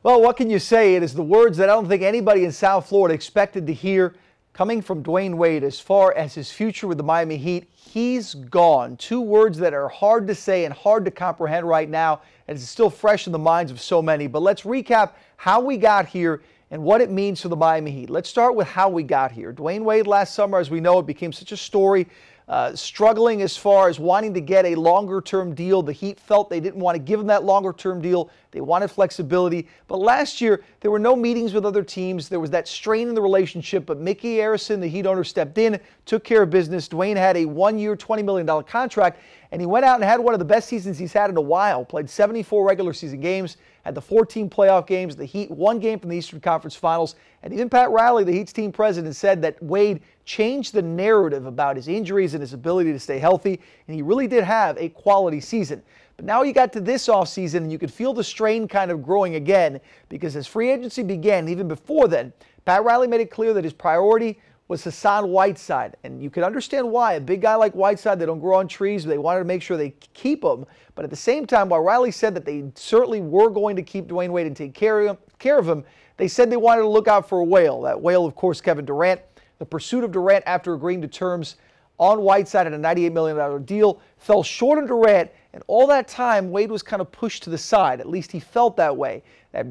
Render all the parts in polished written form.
Well, what can you say? It is the words that I don't think anybody in South Florida expected to hear coming from Dwyane Wade as far as his future with the Miami Heat. He's gone. Two words that are hard to say and hard to comprehend right now, and it's still fresh in the minds of so many. But let's recap how we got here and what it means for the Miami Heat. Let's start with how we got here. Dwyane Wade last summer, as we know, it became such a story. Struggling as far as wanting to get a longer-term deal. The Heat felt they didn't want to give him that longer-term deal. They wanted flexibility. But last year, there were no meetings with other teams. There was that strain in the relationship. But Mickey Arison, the Heat owner, stepped in, took care of business. Dwyane had a one-year, $20 million contract, and he went out and had one of the best seasons he's had in a while. Played 74 regular season games, had the 14 playoff games. The Heat won game from the Eastern Conference Finals. And even Pat Riley, the Heat's team president, said that Wade changed the narrative about his injuries and his ability to stay healthy, and he really did have a quality season. But now you got to this offseason, and you could feel the strain kind of growing again, because as free agency began, even before then, Pat Riley made it clear that his priority was Hassan Whiteside. And you can understand why. A big guy like Whiteside, they don't grow on trees. They wanted to make sure they keep him. But at the same time, while Riley said that they certainly were going to keep Dwyane Wade and take care of him, they said they wanted to look out for a whale. That whale, of course, Kevin Durant. The pursuit of Durant after agreeing to terms on Whiteside at a $98 million deal fell short on Durant, and all that time Wade was kind of pushed to the side. At least he felt that way. That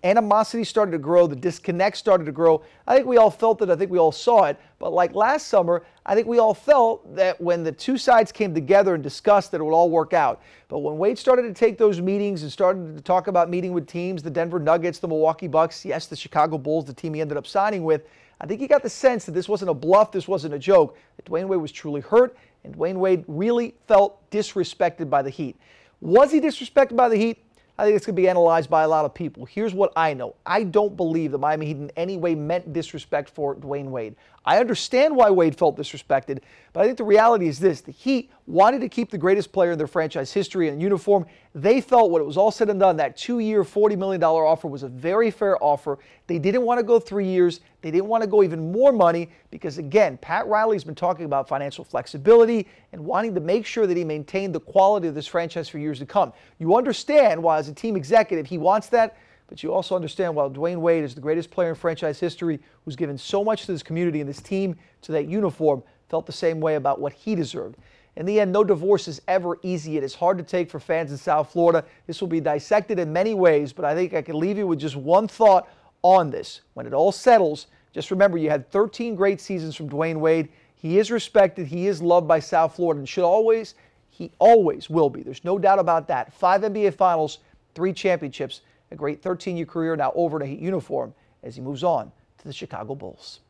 animosity started to grow, the disconnect started to grow. I think we all felt it, I think we all saw it, but like last summer, I think we all felt that when the two sides came together and discussed that it would all work out. But when Wade started to take those meetings and started to talk about meeting with teams, the Denver Nuggets, the Milwaukee Bucks, yes, the Chicago Bulls, the team he ended up signing with, I think he got the sense that this wasn't a bluff, this wasn't a joke, that Dwyane Wade was truly hurt, and Dwyane Wade really felt disrespected by the Heat. Was he disrespected by the Heat? I think it's going to be analyzed by a lot of people. Here's what I know. I don't believe the Miami Heat in any way meant disrespect for Dwyane Wade. I understand why Wade felt disrespected, but I think the reality is this. The Heat wanted to keep the greatest player in their franchise history in uniform. They felt when it was all said and done, that two-year, $40 million offer was a very fair offer. They didn't want to go 3 years. They didn't want to go even more money because, again, Pat Riley's been talking about financial flexibility and wanting to make sure that he maintained the quality of this franchise for years to come. You understand why, as a team executive, he wants that, but you also understand why Dwyane Wade is the greatest player in franchise history, who's given so much to this community and this team, to that uniform, felt the same way about what he deserved. In the end, no divorce is ever easy. It is hard to take for fans in South Florida. This will be dissected in many ways, but I think I can leave you with just one thought on this. When it all settles, just remember you had 13 great seasons from Dwyane Wade. He is respected. He is loved by South Florida, and he always will be. There's no doubt about that. 5 NBA Finals, 3 championships, a great 13-year career now over in a Heat uniform as he moves on to the Chicago Bulls.